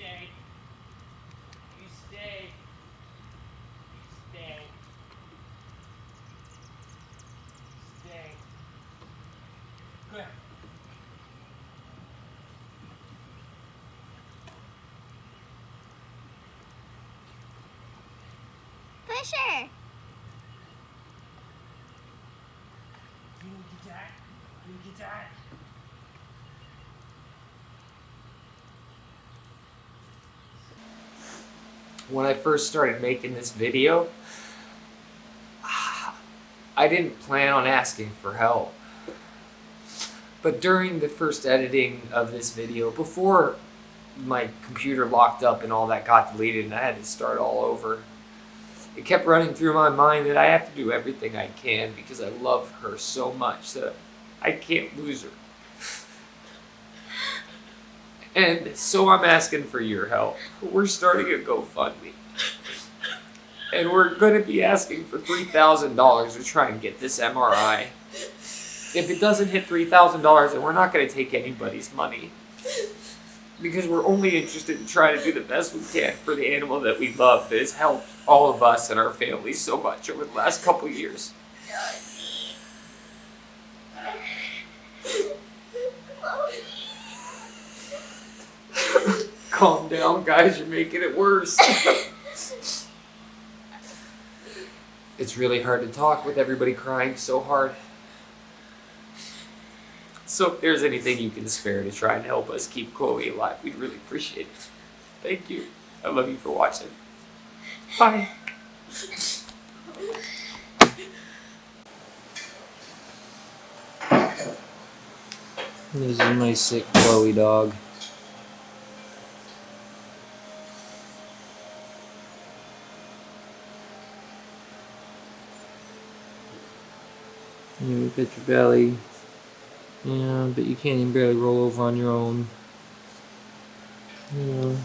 stay. You stay. You stay. Stay. Good. Push her. You know get that? You get that? When I first started making this video, I didn't plan on asking for help. But during the first editing of this video, before my computer locked up and all that got deleted and I had to start all over, it kept running through my mind that I have to do everything I can because I love her so much that I can't lose her. And so I'm asking for your help. We're starting a GoFundMe. And we're going to be asking for $3,000 to try and get this MRI. If it doesn't hit $3,000, then we're not going to take anybody's money. Because we're only interested in trying to do the best we can for the animal that we love that has helped all of us and our families so much over the last couple years. Calm down, guys. You're making it worse. It's really hard to talk with everybody crying so hard. So if there's anything you can spare to try and help us keep Khloe alive, we'd really appreciate it. Thank you. I love you for watching. Bye. This is my sick Khloe dog. You pet your belly. Yeah, but you can't even barely roll over on your own. Yeah.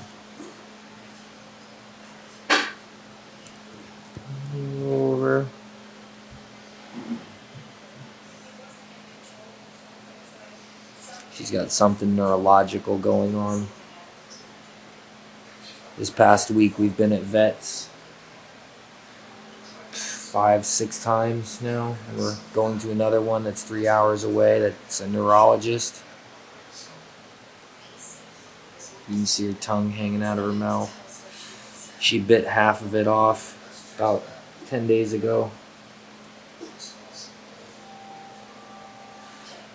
Roll over. She's got something neurological going on. This past week we've been at vets 5-6 times now. We're going to another one that's 3 hours away that's a neurologist. You can see her tongue hanging out of her mouth. She bit half of it off about 10 days ago.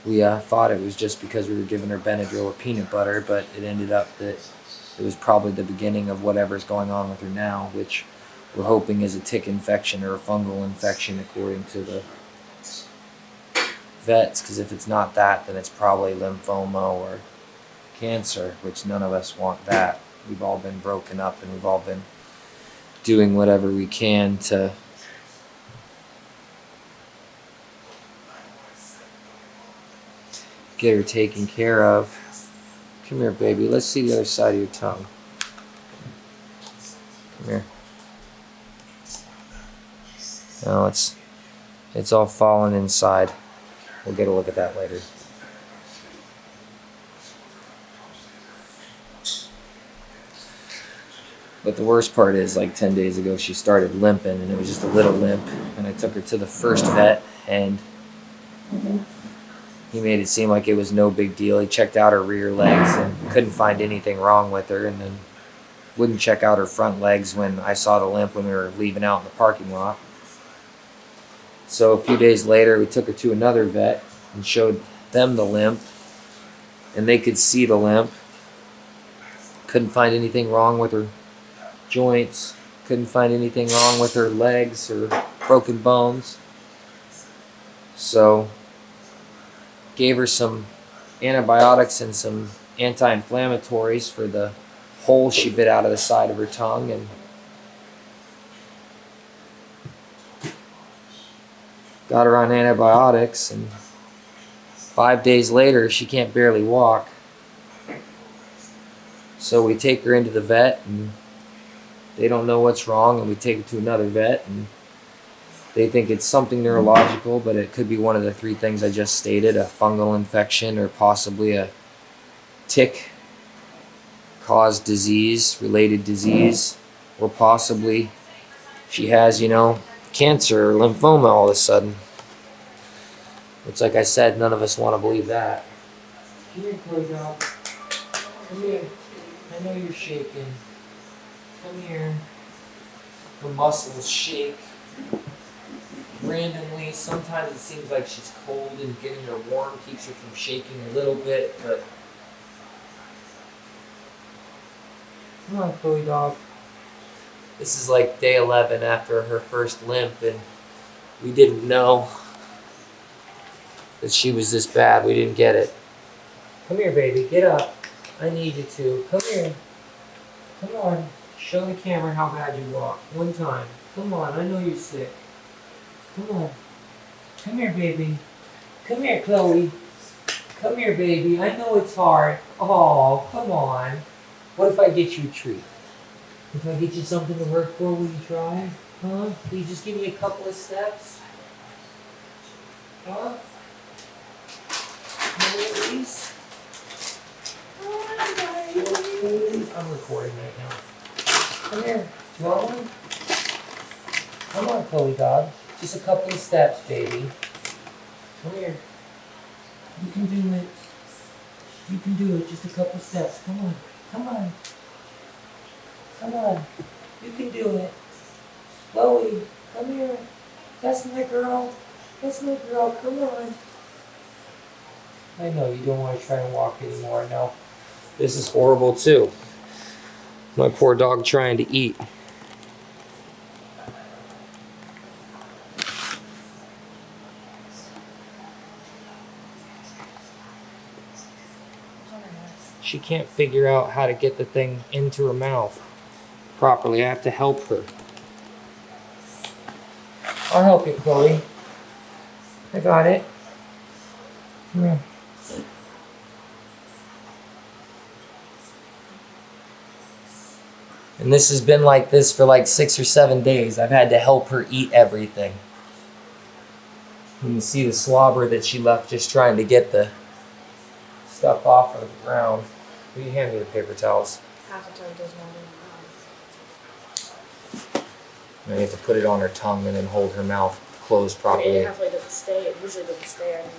We thought it was just because we were giving her Benadryl or peanut butter, but it ended up that it was probably the beginning of whatever's going on with her now, which we're hoping is a tick infection or a fungal infection according to the vets, because if it's not that, then it's probably lymphoma or cancer, which none of us want that. We've all been broken up and we've all been doing whatever we can to get her taken care of. Come here, baby. Let's see the other side of your tongue. Come here. No, it's all fallen inside. We'll get a look at that later. But the worst part is, like 10 days ago, she started limping, and it was just a little limp. And I took her to the first vet, and he made it seem like it was no big deal. He checked out her rear legs and couldn't find anything wrong with her, and then wouldn't check out her front legs when I saw the limp when we were leaving out in the parking lot. So a few days later, we took her to another vet and showed them the limp, and they could see the limp. Couldn't find anything wrong with her joints. Couldn't find anything wrong with her legs or broken bones. So gave her some antibiotics and some anti-inflammatories for the hole she bit out of the side of her tongue, and got her on antibiotics, and 5 days later she can't barely walk. So we take her into the vet, and they don't know what's wrong, and we take her to another vet, and they think it's something neurological, but it could be one of the 3 things I just stated: a fungal infection or possibly a tick caused disease, related disease, or possibly she has, cancer or lymphoma all of a sudden. Which, like I said, none of us want to believe that. Come here, Khloe dog. Come here. I know you're shaking. Come here. Her muscles shake randomly. Sometimes it seems like she's cold, and getting her warm keeps her from shaking a little bit, but come on, Khloe dog. This is like day 11 after her first limp, and we didn't know that she was this bad. We didn't get it. Come here, baby. Get up. I need you to. Come here. Come on. Show the camera how bad you walk. One time. Come on. I know you're sick. Come on. Come here, baby. Come here, Khloe. Come here, baby. I know it's hard. Oh, come on. What if I get you a treat? If I get you something to work for, will you try? Huh? Will you just give me a couple of steps? Huh? No worries? I'm recording right now. Come here. You want one? Come on, Khloe dog. Just a couple of steps, baby. Come here. You can do it. You can do it. Just a couple of steps. Come on. Come on. Come on. You can do it. Khloe, come here. That's my girl. That's my girl. Come on. I know you don't want to try and walk anymore. No. This is horrible too. My poor dog trying to eat. She can't figure out how to get the thing into her mouth properly. I have to help her. I'll help you, Khloe. I got it. Come here. And this has been like this for like 6 or 7 days. I've had to help her eat everything. You can see the slobber that she left just trying to get the stuff off of the ground. Will you hand me the paper towels? Half the time does not I have to put it on her tongue and then hold her mouth closed properly. It halfway doesn't stay. It usually doesn't stay. I mean.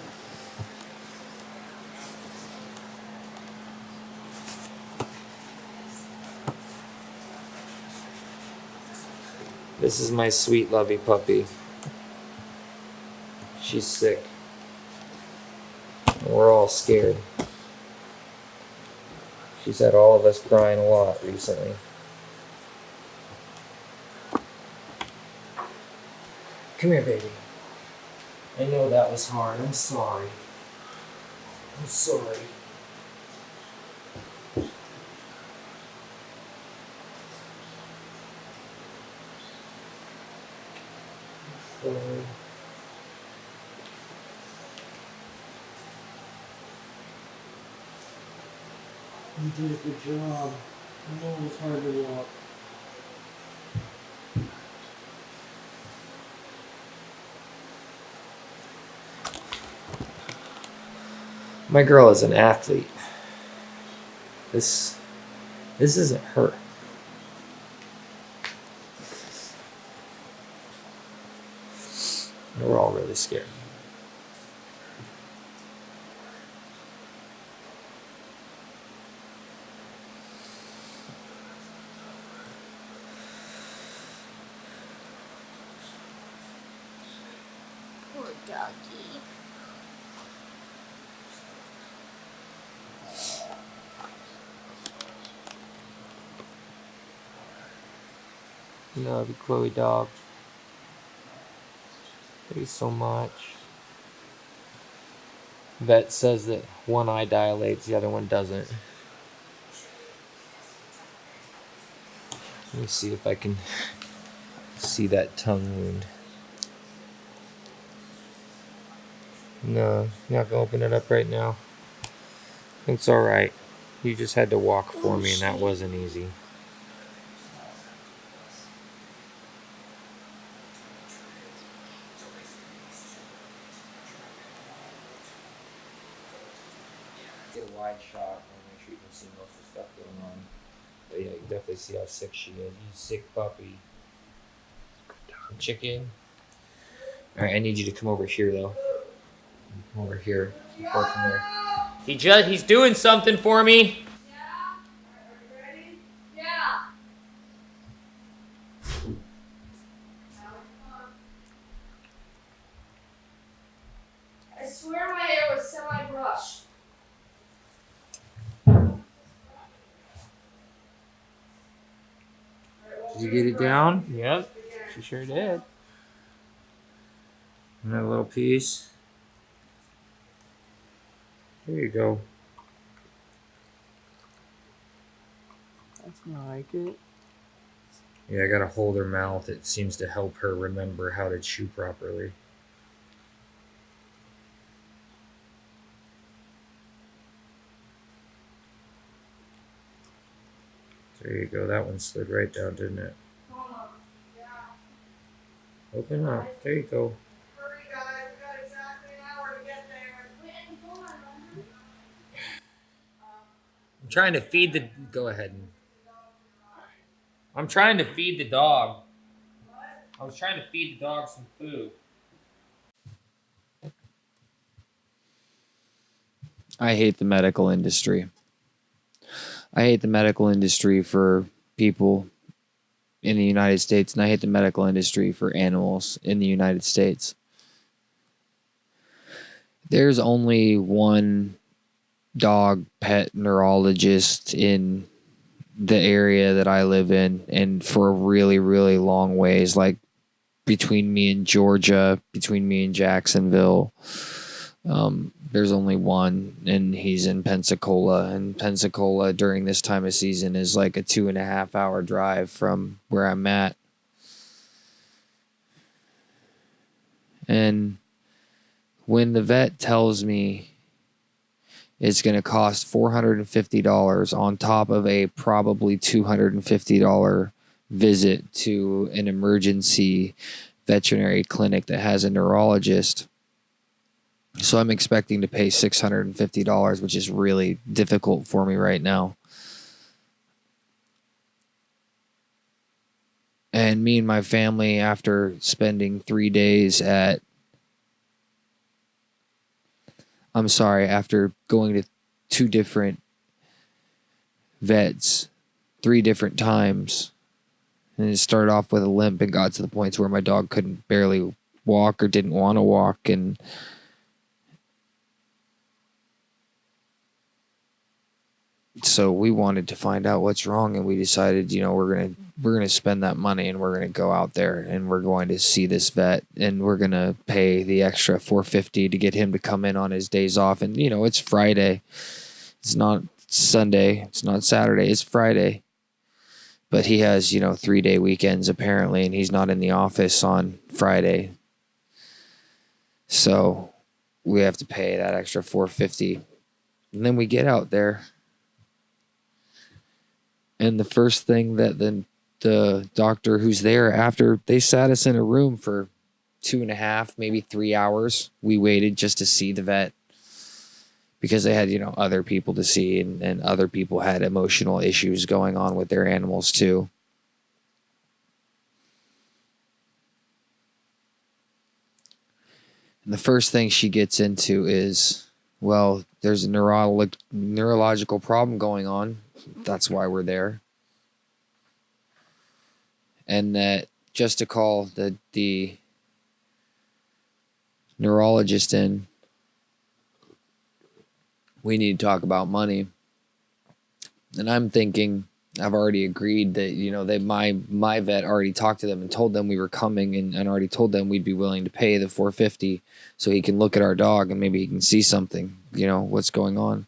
This is my sweet, lovey puppy. She's sick. We're all scared. She's had all of us crying a lot recently. Come here, baby. I know that was hard. I'm sorry. I'm sorry. Sorry. You did a good job. I know it was hard to walk. My girl is an athlete. This isn't her. We're all really scared. Poor doggy. Love you, Khloe dog. Thank you so much. Vet says that one eye dilates, the other one doesn't. Let me see if I can see that tongue wound. No, you're not gonna open it up right now. It's alright. You just had to walk for me and that wasn't easy. Get a wide shot and make sure you can see most of the stuff going on. definitely see how sick she is. You sick puppy. Chicken. All right, I need you to come over here though. Come over here. Report from there. He's doing something for me. Yeah. Are you ready? Yeah. I swear my hair was semi-brushed. Did you get it down? Yep, she sure did. Another little piece. There you go. That's not like it. Yeah, I gotta hold her mouth. It seems to help her remember how to chew properly. There you go. That one slid right down, didn't it? Open up. There you go. Hurry, guys. We got exactly an hour to get there. I'm trying to feed the. Go ahead. I'm trying to feed the dog. I was trying to feed the dog some food. I hate the medical industry. I hate the medical industry for people in the United States, and I hate the medical industry for animals in the United States. There's only one dog pet neurologist in the area that I live in, and for a really, really long ways, like between me and Georgia, between me and Jacksonville, there's only one, and he's in Pensacola. And Pensacola during this time of season is like a 2.5 hour drive from where I'm at. And when the vet tells me it's going to cost $450 on top of a probably $250 visit to an emergency veterinary clinic that has a neurologist, so I'm expecting to pay $650, which is really difficult for me right now. And me and my family, after spending 3 days after going to 2 different vets 3 different times, and it started off with a limp and got to the point where my dog couldn't barely walk or didn't want to walk, and so we wanted to find out what's wrong, and we decided, we're gonna spend that money, and we're gonna go out there, and we're going to see this vet, and we're gonna pay the extra $450 to get him to come in on his days off. And it's Friday, it's not Sunday, it's not Saturday, it's Friday, but he has 3-day weekends apparently, and he's not in the office on Friday, so we have to pay that extra $450. And then we get out there, and the first thing that the doctor who's there, after they sat us in a room for 2.5, maybe 3 hours, we waited just to see the vet because they had, other people to see, and other people had emotional issues going on with their animals too. And the first thing she gets into is, well, there's a neurological problem going on. That's why we're there. And that just to call the neurologist in, we need to talk about money. And I'm thinking, I've already agreed that, that my vet already talked to them and told them we were coming, and already told them we'd be willing to pay the $450 so he can look at our dog and maybe he can see something, what's going on.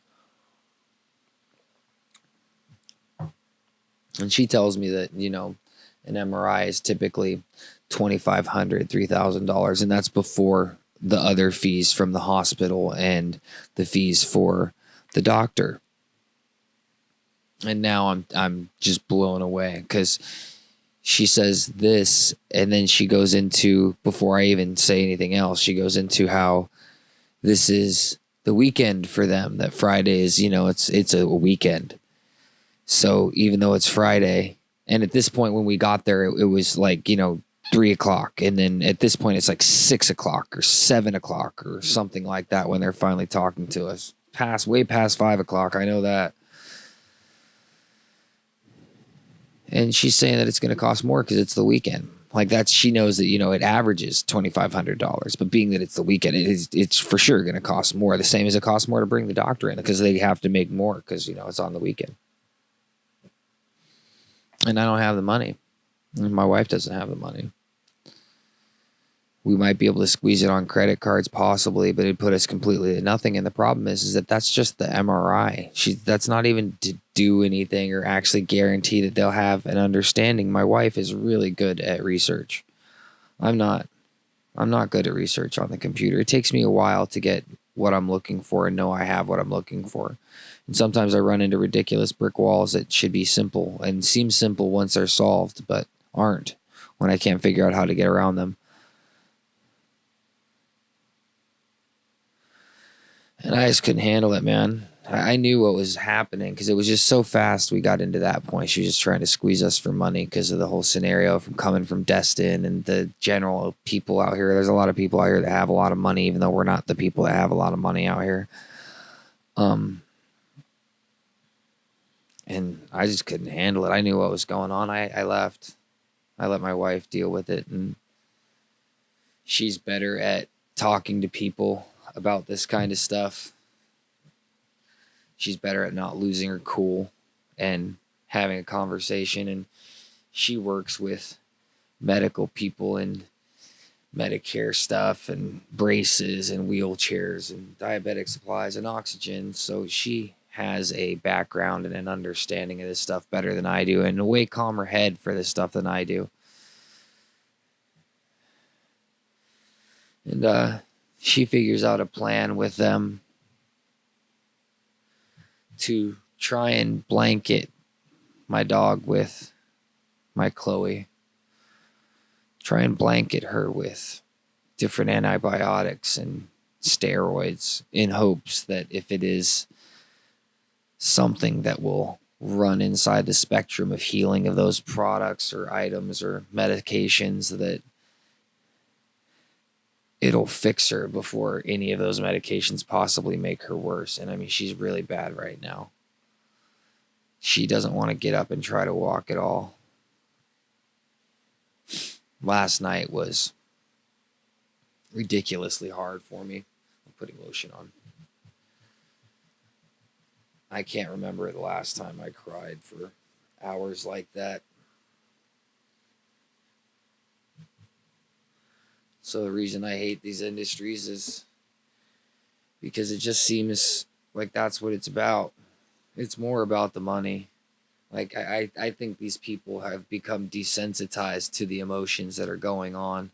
And she tells me that, an MRI is typically $2,500, $3,000, and that's before the other fees from the hospital and the fees for the doctor. And now I'm just blown away because she says this, and then she goes into, before I even say anything else, she goes into how this is the weekend for them, that Friday is, it's a weekend. So even though it's Friday, and at this point when we got there, it was like, 3:00. And then at this point, it's like 6:00 or 7:00 or something like that when they're finally talking to us. Way past 5:00. I know that. And she's saying that it's going to cost more because it's the weekend. Like she knows that, it averages $2,500, but being that it's the weekend, it's for sure going to cost more. The same as it costs more to bring the doctor in because they have to make more because, it's on the weekend. And I don't have the money. And my wife doesn't have the money. We might be able to squeeze it on credit cards possibly, but it'd put us completely at nothing. And the problem is that that's just the MRI. That's not even to do anything or actually guarantee that they'll have an understanding. My wife is really good at research. I'm not good at research on the computer. It takes me a while to get what I'm looking for and know I have what I'm looking for. And sometimes I run into ridiculous brick walls that should be simple and seem simple once they're solved, but aren't when I can't figure out how to get around them. And I just couldn't handle it, man. I knew what was happening because it was just so fast we got into that point. She was just trying to squeeze us for money because of the whole scenario from coming from Destin and the general people out here. There's a lot of people out here that have a lot of money, even though we're not the people that have a lot of money out here. And I just couldn't handle it. I knew what was going on. I left. I let my wife deal with it. And she's better at talking to people about this kind of stuff. She's better at not losing her cool and having a conversation. And she works with medical people and Medicare stuff and braces and wheelchairs and diabetic supplies and oxygen. So she has a background and an understanding of this stuff better than I do, and a way calmer head for this stuff than I do. And she figures out a plan with them to try and blanket my dog with my Khloe. Try and blanket her with different antibiotics and steroids in hopes that if it is something that will run inside the spectrum of healing of those products or items or medications, that it'll fix her before any of those medications possibly make her worse. And I mean, she's really bad right now. She doesn't want to get up and try to walk at all. Last night was ridiculously hard for me. I'm putting lotion on. I can't remember the last time I cried for hours like that. So the reason I hate these industries is because it just seems like that's what it's about. It's more about the money. Like, I think these people have become desensitized to the emotions that are going on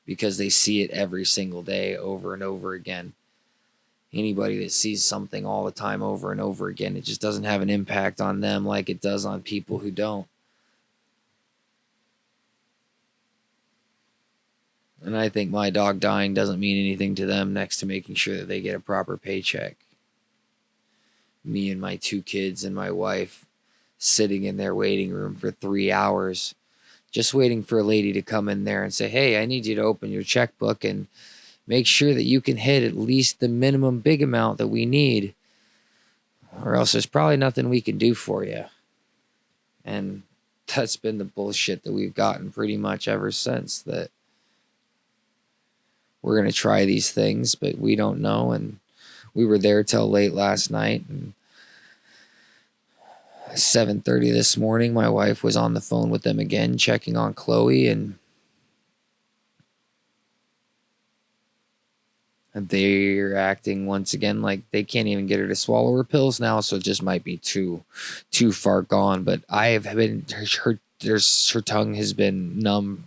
because they see it every single day over and over again. Anybody that sees something all the time over and over again, it just doesn't have an impact on them like it does on people who don't. And I think my dog dying doesn't mean anything to them next to making sure that they get a proper paycheck. Me and my 2 kids and my wife sitting in their waiting room for 3 hours, just waiting for a lady to come in there and say, hey, I need you to open your checkbook and make sure that you can hit at least the minimum big amount that we need, or else there's probably nothing we can do for you. And that's been the bullshit that we've gotten pretty much ever since, that we're going to try these things, but we don't know. And we were there till late last night, and 7:30 this morning, my wife was on the phone with them again, checking on Khloe, and they're acting once again like they can't even get her to swallow her pills now, so it just might be too far gone. But I have been her tongue has been numb,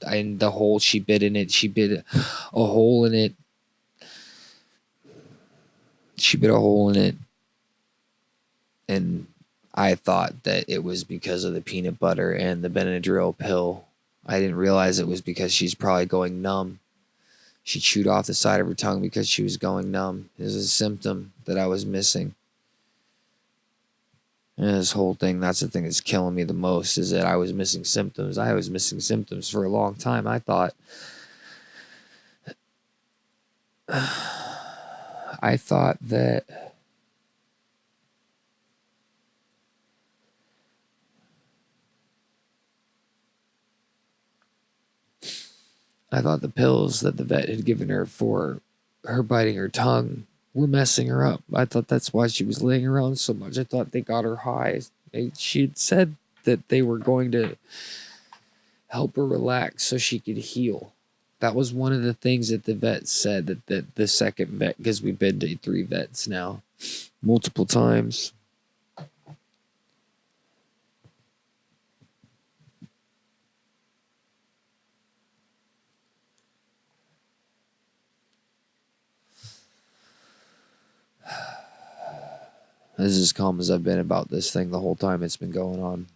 and the hole she bit in it, she bit a hole in it. She bit a hole in it, and I thought that it was because of the peanut butter and the Benadryl pill. I didn't realize it was because she's probably going numb. She chewed off the side of her tongue because she was going numb. It was a symptom that I was missing. And this whole thing, that's the thing that's killing me the most, is that I was missing symptoms. I was missing symptoms for a long time. I thought that the pills that the vet had given her for her biting her tongue were messing her up. I thought that's why she was laying around so much. I thought they got her high. She had said that they were going to help her relax so she could heal. That was one of the things that the vet said, that the second vet, because we've been to 3 vets now, multiple times. This is as calm as I've been about this thing the whole time it's been going on.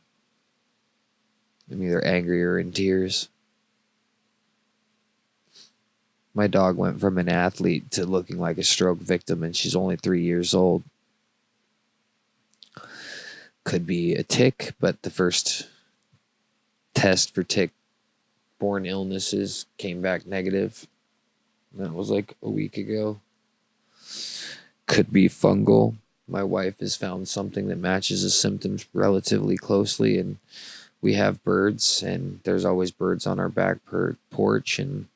I'm either angry or in tears. My dog went from an athlete to looking like a stroke victim, and she's only 3 years old. Could be a tick, but the first test for tick-borne illnesses came back negative. That was like a week ago. Could be fungal. My wife has found something that matches the symptoms relatively closely, and we have birds, and there's always birds on our back porch, and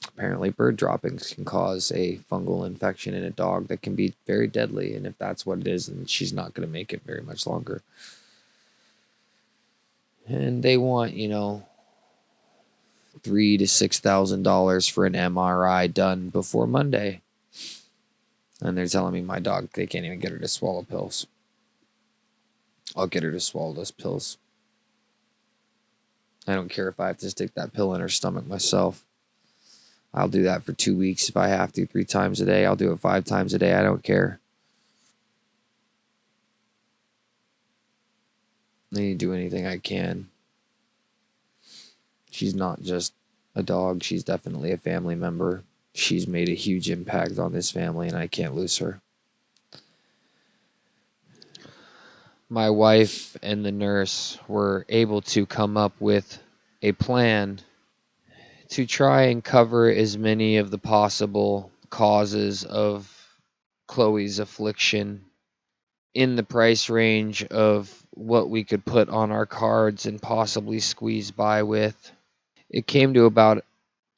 apparently bird droppings can cause a fungal infection in a dog that can be very deadly, and if that's what it is, then she's not going to make it very much longer. And they want, $3,000 to $6,000 for an MRI done before Monday. And they're telling me my dog, they can't even get her to swallow pills. I'll get her to swallow those pills. I don't care if I have to stick that pill in her stomach myself. I'll do that for 2 weeks if I have to, 3 times a day. I'll do it 5 times a day. I don't care. I need to do anything I can. She's not just a dog. She's definitely a family member. She's made a huge impact on this family, and I can't lose her. My wife and the nurse were able to come up with a plan to try and cover as many of the possible causes of Khloe's affliction in the price range of what we could put on our cards and possibly squeeze by with. It came to about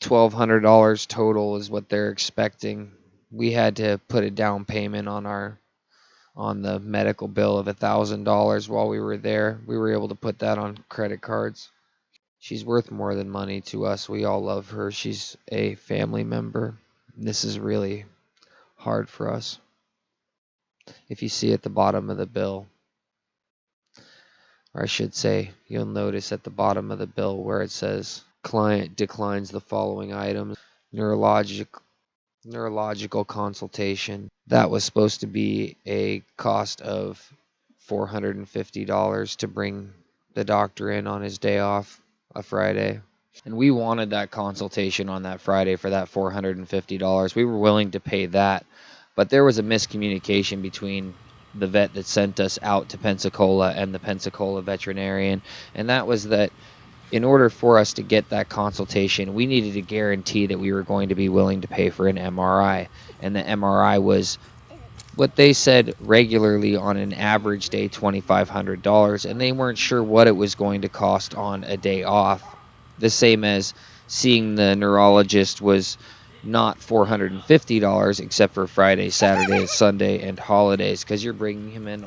$1,200 total is what they're expecting. We had to put a down payment on the medical bill of $1,000 while we were there. We were able to put that on credit cards. She's worth more than money to us. We all love her. She's a family member. This is really hard for us. If you see at the bottom of the bill, or I should say, you'll notice at the bottom of the bill where it says, client declines the following items. Neurological consultation. That was supposed to be a cost of $450 to bring the doctor in on his day off, a Friday. And we wanted that consultation on that Friday for that $450. We were willing to pay that, but there was a miscommunication between the vet that sent us out to Pensacola and the Pensacola veterinarian, and that was that in order for us to get that consultation, we needed to guarantee that we were going to be willing to pay for an MRI, and the MRI was what they said regularly on an average day, $2,500, and they weren't sure what it was going to cost on a day off. The same as seeing the neurologist was not $450 except for Friday, Saturday, Sunday, and holidays, because you're bringing him in.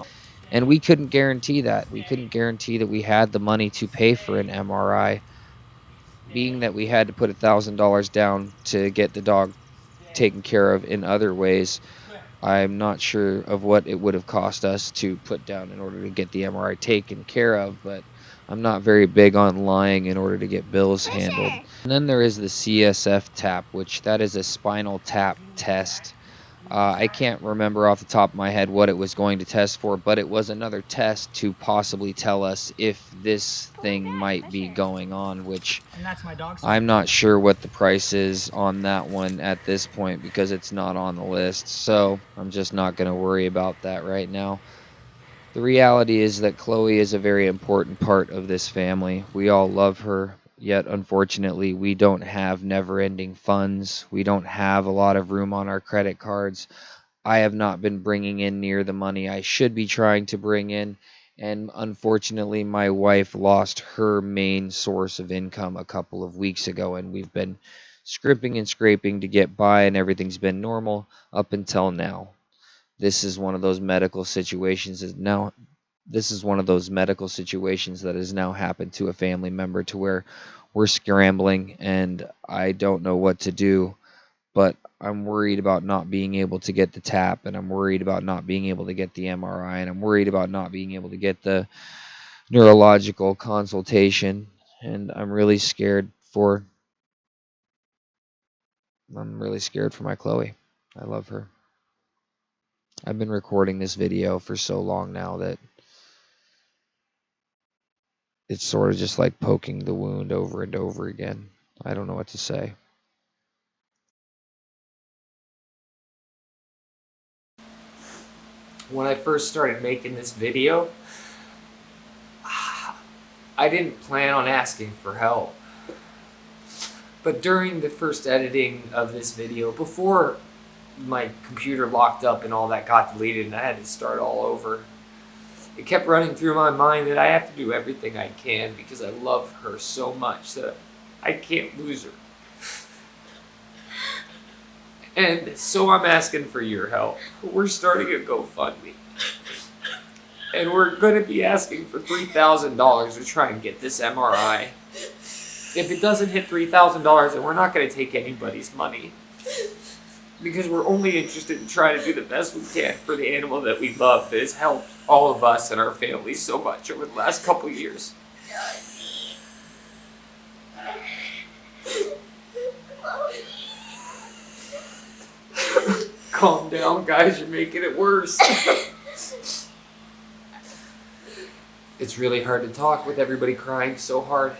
And we couldn't guarantee that. We couldn't guarantee that we had the money to pay for an MRI, being that we had to put $1,000 down to get the dog taken care of in other ways. I'm not sure of what it would have cost us to put down in order to get the MRI taken care of, but I'm not very big on lying in order to get bills handled. And then there is the CSF tap, which that is a spinal tap test. I can't remember off the top of my head what it was going to test for, but it was another test to possibly tell us if this thing might be going on, which I'm not sure what the price is on that one at this point because it's not on the list. So I'm just not going to worry about that right now. The reality is that Khloe is a very important part of this family. We all love her, yet unfortunately, we don't have never ending funds. We don't have a lot of room on our credit cards. I have not been bringing in near the money I should be trying to bring in. And unfortunately, my wife lost her main source of income a couple of weeks ago, and we've been scrimping and scraping to get by, and everything's been normal up until now. This is one of those medical situations is now this is one of those medical situations that has now happened to a family member to where we're scrambling and I don't know what to do, but I'm worried about not being able to get the tap, and I'm worried about not being able to get the MRI, and I'm worried about not being able to get the neurological consultation, and I'm really scared for my Khloe. I love her. I've been recording this video for so long now that it's sort of just like poking the wound over and over again. I don't know what to say. When I first started making this video, I didn't plan on asking for help. But during the first editing of this video, before my computer locked up and all that got deleted and I had to start all over, it kept running through my mind that I have to do everything I can because I love her so much that I can't lose her. And so I'm asking for your help. We're starting a GoFundMe. And we're going to be asking for $3,000 to try and get this MRI. If it doesn't hit $3,000, then we're not going to take anybody's money. Because we're only interested in trying to do the best we can for the animal that we love that has helped all of us and our families so much over the last couple of years. Calm down, guys. You're making it worse. It's really hard to talk with everybody crying so hard.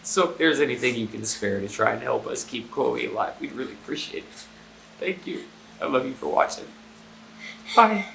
So if there's anything you can spare to try and help us keep Khloe alive, we'd really appreciate it. Thank you. I love you for watching. Bye.